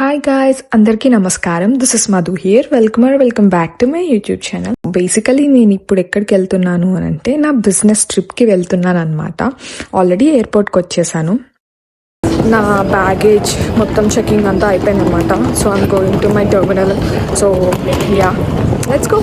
Hi guys, అందరికీ నమస్కారం. This is Madhu here. Welcome back to my YouTube channel. Basically నేను ఇప్పుడు ఎక్కడికి వెళ్తున్నాను అని అంటే నా బిజినెస్ ట్రిప్కి వెళ్తున్నాను అనమాట. ఆల్రెడీ ఎయిర్పోర్ట్కి వచ్చేసాను. నా బ్యాగేజ్ మొత్తం చెకింగ్ అంతా అయిపోయింది అనమాట. So I'm going to my terminal. So yeah, let's go.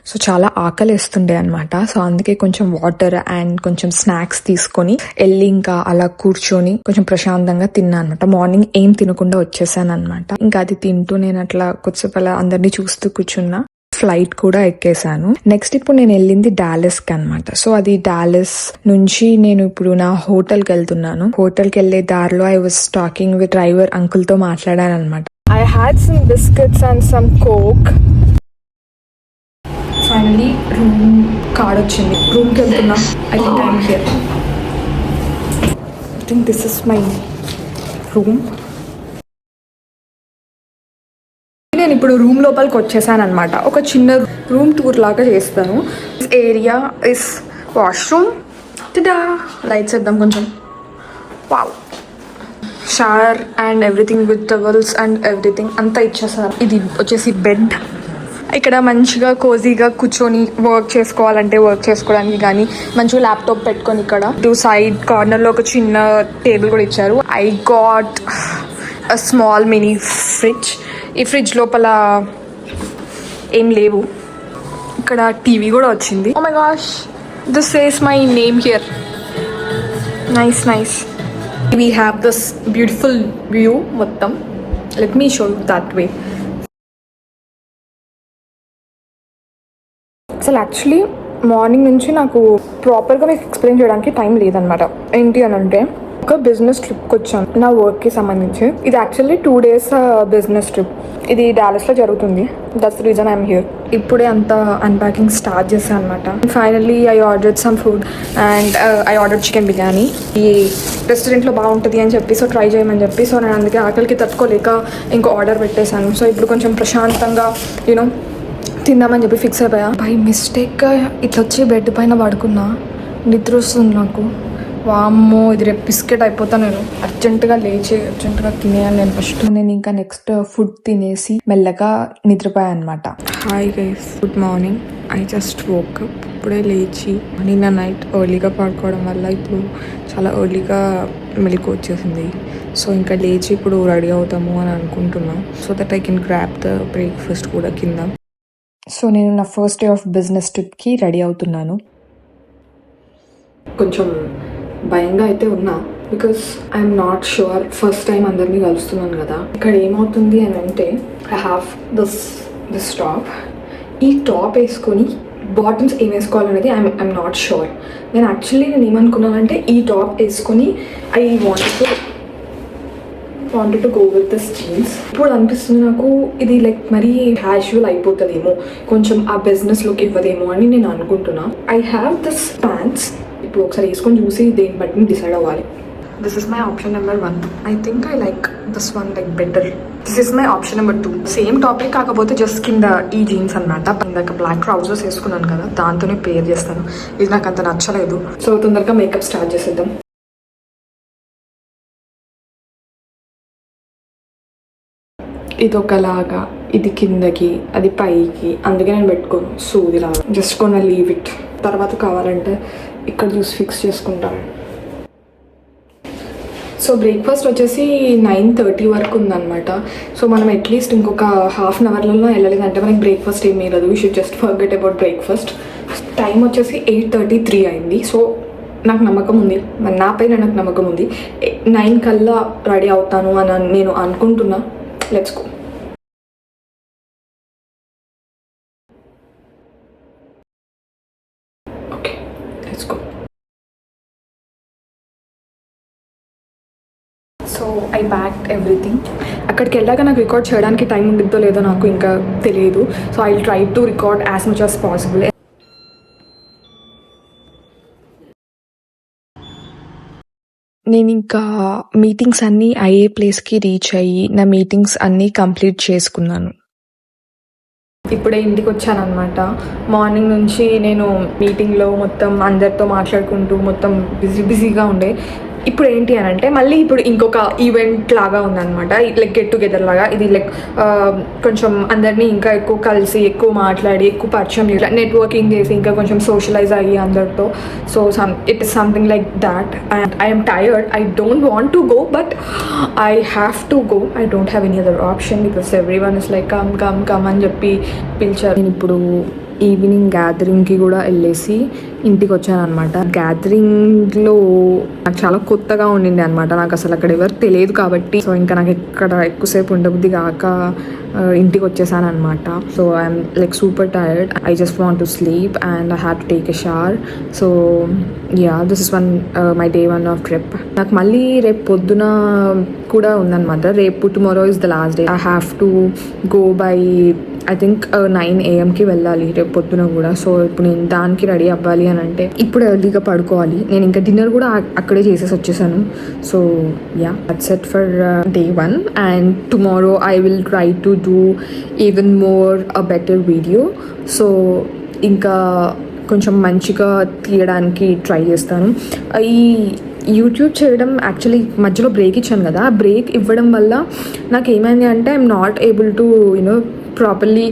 So చాలా ఆకలి వేస్తుండే అనమాట. సో అందుకే కొంచెం వాటర్ అండ్ కొంచెం స్నాక్స్ తీసుకొని వెళ్ళి ఇంకా అలా కూర్చొని కొంచెం ప్రశాంతంగా తిన్నా అనమాట. మార్నింగ్ ఏం తినకుండా వచ్చేసాను అనమాట. ఇంకా అది తింటూ నేను అట్లా కొద్దిసేపు అలా అందరినీ చూస్తూ కూర్చున్నా. ఫ్లైట్ కూడా ఎక్కేసాను. నెక్స్ట్ ఇప్పుడు నేను వెళ్ళింది డాలస్ కి అనమాట. సో అది డాలస్ నుంచి నేను ఇప్పుడు నా హోటల్ కి వెళ్తున్నాను. హోటల్ కి వెళ్లే దారిలో I was talking with driver uncle తో మాట్లాడాను అనమాట. I had some biscuits and some coke. Finally room card వచ్చింది. రూమ్కి వెళ్తున్నా. I think I'm here. I think this is my room. నేను ఇప్పుడు రూమ్ లోపలికి వచ్చేసాను అనమాట. ఒక చిన్న రూమ్ టూర్ లాగా చేస్తాను. Area is washroom. లైట్స్ వేద్దాం కొంచెం. Wow, shower and everything with towels and everything అంతా ఇచ్చేసారు. ఇది వచ్చేసి బెడ్. ఇక్కడ మంచిగా కోజీగా కూర్చొని వర్క్ చేసుకోవాలంటే వర్క్ చేసుకోవడానికి కానీ మంచిగా ల్యాప్టాప్ పెట్టుకొని ఇక్కడ టూ సైడ్ కార్నర్లో ఒక చిన్న టేబుల్ కూడా ఇచ్చారు. I got a small mini fridge. ఈ ఫ్రిడ్జ్ లోపల ఏం లేవు. ఇక్కడ టీవీ కూడా వచ్చింది. Oh my gosh, this says my name here. Nice nice. We have this beautiful view మొత్తం. Let me show you that way. అసలు యాక్చువల్లీ మార్నింగ్ నుంచి నాకు ప్రాపర్గా మీకు ఎక్స్ప్లెయిన్ చేయడానికి టైం లేదనమాట. ఏంటి అని అంటే ఒక బిజినెస్ ట్రిప్కి వచ్చాను నా వర్క్కి సంబంధించి. ఇది యాక్చువల్లీ 2 days బిజినెస్ ట్రిప్. ఇది డాలస్లో జరుగుతుంది. That's the reason I'm here. ఇప్పుడే అంతా అన్ప్యాకింగ్ స్టార్ట్ చేశాను అనమాట. Finally I ordered some food and I ordered chicken biryani. ఈ రెస్టారెంట్లో బాగుంటుంది అని చెప్పి సో ట్రై చేయమని చెప్పి సో నేను అందుకే ఆకలికి తట్టుకోలేక ఇంకో ఆర్డర్ పెట్టేశాను. సో ఇప్పుడు కొంచెం ప్రశాంతంగా యూనో తిందామని చెప్పి ఫిక్స్ అయిపోయా. బై మిస్టేక్గా ఇట్లా వచ్చి బెడ్ పైన పడుకున్నా. నిద్ర వస్తుంది నాకు. వామ్మో, ఇది రేపు బిస్కెట్ అయిపోతా. నేను అర్జెంటుగా లేచి అర్జెంటుగా తినేయాలి. నేను ఫస్ట్ నేను ఇంకా నెక్స్ట్ ఫుడ్ తినేసి మెల్లగా నిద్రపోయా అనమాట. Hi guys, good morning. I just woke up. ఇప్పుడే లేచి నిన్న నైట్ ఎర్లీగా పడుకోవడం వల్ల ఇప్పుడు చాలా ఎర్లీగా మెలకు వచ్చేసింది. సో ఇంకా లేచి ఇప్పుడు రెడీ అవుతాము అని అనుకుంటున్నాం. So that I can grab the breakfast కూడా కింద. సో నేను నా ఫస్ట్ డే ఆఫ్ బిజినెస్ ట్రిప్కి రెడీ అవుతున్నాను. కొంచెం భయంగా అయితే ఉన్నా because I'm not sure. First time అందరినీ కలుస్తున్నాను కదా. ఇక్కడ ఏమవుతుంది అని అంటే ఐ హ్యావ్ దిస్ టాప్. ఈ టాప్ వేసుకొని బాటమ్స్ ఏం వేసుకోవాలనేది ఐఎమ్ నాట్ షూర్. నేను ఏమనుకున్నానంటే ఈ టాప్ వేసుకొని I wanted to go with this jeans. ఇప్పుడు అనిపిస్తుంది నాకు ఇది లైక్ మరీ క్యాజువల్ అయిపోతుందేమో, కొంచెం ఆ బిజినెస్ లుక్ ఇవ్వదేమో అని నేను అనుకుంటున్నా. I have this pants. ఇప్పుడు ఒకసారి వేసుకొని చూసి దేని బట్టి డిసైడ్ అవ్వాలి. This is my option number 1. I think I like this one like better. This is my option number 2. Same topic కాకపోతే జస్ట్ కింద ఈ జీన్స్ అనమాట. ఇందాక బ్లాక్ ట్రౌజర్స్ వేసుకున్నాను కదా, దాంతోనే పేర్ చేస్తాను. ఇది నాకు అంత నచ్చలేదు. సో తొందరగా మేకప్ స్టార్ట్ చేసేద్దాం. ఇది ఒకలాగా, ఇది కిందకి, అది పైకి. అందుకే నేను పెట్టుకోను సూదిలాగా. జస్ట్ కొన లీవ్ ఇట్. తర్వాత కావాలంటే ఇక్కడ చూసి ఫిక్స్ చేసుకుంటాను. సో బ్రేక్ఫాస్ట్ వచ్చేసి 9:30 వరకు ఉందన్నమాట. సో మనం అట్లీస్ట్ ఇంకొక హాఫ్ అన్ అవర్లలో వెళ్ళలేదంటే మనకి బ్రేక్ఫాస్ట్ ఏమీ లేదు. We should just forget about breakfast. Time వచ్చేసి 8:33 అయింది. సో నాకు నమ్మకం ఉంది, నా పైన నాకు నమ్మకం ఉంది. 9 కల్లా రెడీ అవుతాను అని నేను అనుకుంటున్నా. Let's go. Okay, let's go. So I packed everything. అక్కడికి వెళ్ళాక నాకు రికార్డ్ చేయడానికి టైం ఉండిద్దో లేదో నాకు ఇంకా తెలియదు. So I try to record as much as possible. నేను ఇంకా మీటింగ్స్ అన్నీ అయ్యే ప్లేస్కి రీచ్ అయ్యి నా మీటింగ్స్ అన్నీ కంప్లీట్ చేసుకున్నాను. ఇప్పుడే ఇంటికి వచ్చాను అనమాట. మార్నింగ్ నుంచి నేను మీటింగ్లో మొత్తం అందరితో మాట్లాడుకుంటూ మొత్తం బిజీగా ఉండే. ఇప్పుడు ఏంటి అని అంటే మళ్ళీ ఇప్పుడు ఇంకొక ఈవెంట్ లాగా ఉందన్నమాట, లైక్ గెట్ టుగెదర్ లాగా. ఇది లైక్ కొంచెం అందరినీ ఇంకా ఎక్కువ కలిసి ఎక్కువ మాట్లాడి ఎక్కువ పరిచయం నెట్వర్కింగ్ చేసి ఇంకా కొంచెం సోషలైజ్ అయ్యి అందరితో. So it is something like that and I'm tired. I don't want to go but I have to go. I don't have any other option because every one is like come come come అని చెప్పి పిలిచారు. నేను ఇప్పుడు evening గ్యాదరింగ్కి కూడా వెళ్ళేసి ఇంటికి వచ్చాను అనమాట. గ్యాదరింగ్లో నాకు చాలా కొత్తగా ఉండింది అనమాట, నాకు అసలు అక్కడ ఎవరు తెలియదు కాబట్టి. సో ఇంకా నాకు ఎక్కడ ఎక్కువసేపు ఉండబుద్ధి కాక ఇంటికి వచ్చేసాను అనమాట. So I'm like super tired. I just want to sleep and I have to take a shower. So yeah, this is my day 1 of trip. నాకు మళ్ళీ రేపు పొద్దున కూడా ఉందన్నమాట. రేపు tomorrow is the last day. I have to go by I think 9 AM వెళ్ళాలి రేపు పొద్దున కూడా. సో ఇప్పుడు నేను దానికి రెడీ అవ్వాలి అని అంటే ఇప్పుడు ఎర్లీగా పడుకోవాలి. నేను ఇంకా డిన్నర్ కూడా అక్కడే చేసేసి వచ్చేసాను. So yeah, that's it for day 1 and tomorrow I will try to do even more a better video. So ఇంకా కొంచెం మంచిగా తీయడానికి ట్రై చేస్తాను. ఈ యూట్యూబ్ చేయడం యాక్చువల్లీ మధ్యలో బ్రేక్ ఇచ్చాను కదా, ఆ బ్రేక్ ఇవ్వడం వల్ల నాకు ఏమైంది అంటే I'm not able to properly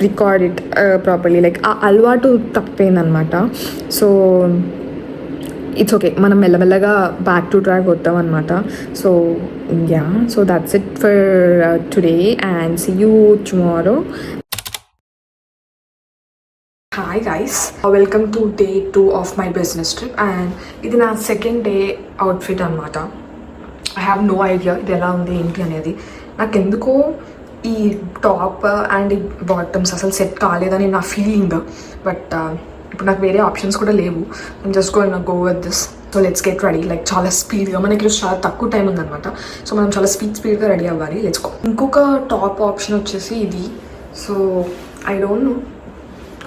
record it properly. Like ఆ అలవాటు తప్పేందనమాట. సో ఇట్స్ ఓకే, మనం మెల్లమెల్లగా బ్యాక్ టు ట్రాక్ వద్దాం అనమాట. So yeah, so that's it for today and see you tomorrow. Hi guys, welcome to day 2 of my business trip and ఇది నా second day outfit అనమాట. I have no idea ఇది ఎలా ఉంది ఏంటి అనేది. నాకు ఎందుకో ఈ టాప్ అండ్ ఈ బాటమ్స్ అసలు సెట్ కాలేదని నా ఫీలింగ్. బట్ ఇప్పుడు నాకు వేరే ఆప్షన్స్ కూడా లేవు. నేను just go with this. So let's get ready. Like చాలా స్పీడ్గా, మనకి ఈరోజు చాలా తక్కువ టైం ఉందన్నమాట. సో మనం చాలా స్పీడ్గా రెడీ అవ్వాలి. Let's go. ఇంకొక టాప్ ఆప్షన్ వచ్చేసి ఇది. So I don't know,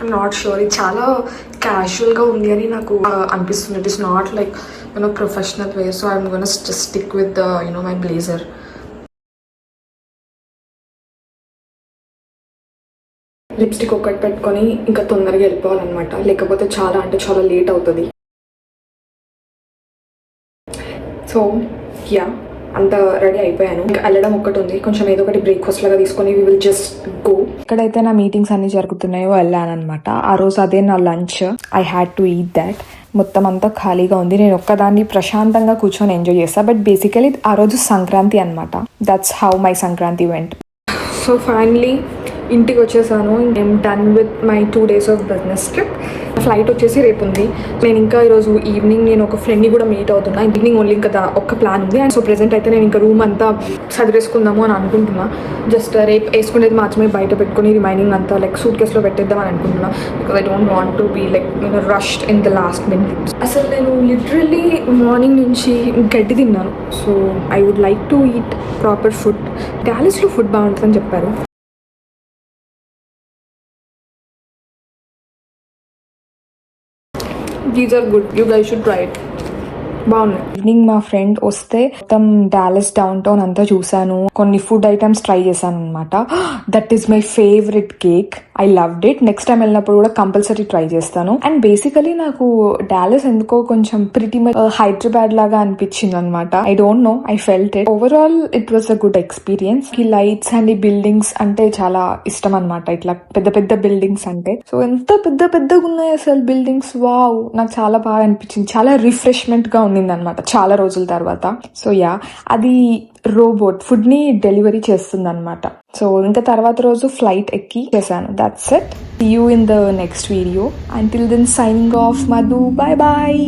I'm not sure. ఇది చాలా క్యాజువల్గా ఉంది అని నాకు అనిపిస్తుంది. It is not like professional way. So I'm gonna just stick with my blazer. Lipstick ఒకటి పెట్టుకొని ఇంకా తొందరగా వెళ్ళిపోవాలన్నమాట, లేకపోతే చాలా అంటే చాలా లేట్ అవుతుంది. సో యా, అంత రెడీ అయిపోయాను. ఇంకా వెళ్ళడం ఒక్కటి ఉంది, కొంచెం ఏదో ఒకటి బ్రేక్ఫాస్ట్ లాగా తీసుకొని వి విల్ జస్ట్ గో. ఎక్కడైతే నా మీటింగ్స్ అన్ని జరుగుతున్నాయో వెళ్ళాను అనమాట. ఆ రోజు అదే నా lunch. I had to eat that. మొత్తం అంతా ఖాళీగా ఉంది, నేను ఒక్కదాన్ని ప్రశాంతంగా కూర్చొని ఎంజాయ్ చేస్తాను. బట్ బేసికలీ ఆ రోజు సంక్రాంతి అనమాట. That's how my Sankranti vent. So finally ఇంటికి వచ్చేసాను. I'm done with my 2 days of business trip. Flight వచ్చేసి రేపు ఉంది. నేను ఇంకా ఈరోజు ఈవినింగ్ నేను ఒక ఫ్రెండ్ని కూడా మీట్ అవుతున్నా. ఈవినింగ్ ఓన్లీ ఇంకా ఒక్క ప్లాన్ ఉంది. అండ్ సో ప్రెజెంట్ అయితే నేను ఇంకా రూమ్ అంతా సదిరేసుకుందాము అని అనుకుంటున్నా. జస్ట్ రేపు వేసుకునేది మాత్రమే బయట పెట్టుకుని రిమైనింగ్ అంతా లైక్ సూట్ కేసులో పెట్టేద్దాం అని అనుకుంటున్నా. Because I don't want to be like rushed in the last minute. అసలు నేను లిటరల్లీ మార్నింగ్ నుంచి గడ్డి తిన్నాను. So I would like to eat proper food. డాలస్లో ఫుడ్ బాగుంటుందని చెప్పారు. These are good. You guys should try it. బాగున్నాయి. Evening మా ఫ్రెండ్ వస్తే మొత్తం డాలస్ డౌన్ టౌన్ అంతా చూసాను. కొన్ని ఫుడ్ ఐటమ్స్ ట్రై చేశాను అనమాట. That is my favourite cake. I loved it. Next time వెళ్ళినప్పుడు కూడా కంపల్సరీ ట్రై చేస్తాను. అండ్ బేసికలీ నాకు డాలస్ ఎందుకో కొంచెం ప్రిటీ మచ్ హైదరాబాద్ లాగా అనిపించింది అనమాట. I don't know, I felt it. Overall it was a good experience. ఈ లైట్స్ అండ్ ఈ బిల్డింగ్స్ అంటే చాలా ఇష్టం అనమాట. ఇట్లా పెద్ద పెద్ద బిల్డింగ్స్ అంటే. సో ఎంత పెద్దగా ఉన్నాయి అసలు బిల్డింగ్స్. వావ్, నాకు చాలా బాగా అనిపించింది. చాలా రిఫ్రెష్మెంట్ గా అనమాట చాలా రోజుల తర్వాత. సో యా, అది రోబోట్ ఫుడ్ ని డెలివరీ చేస్తుంది అనమాట. సో ఇంకా తర్వాత రోజు ఫ్లైట్ ఎక్కి చేశాను. That's it. See you in the next video. Until then signing off Madhu. Bye bye.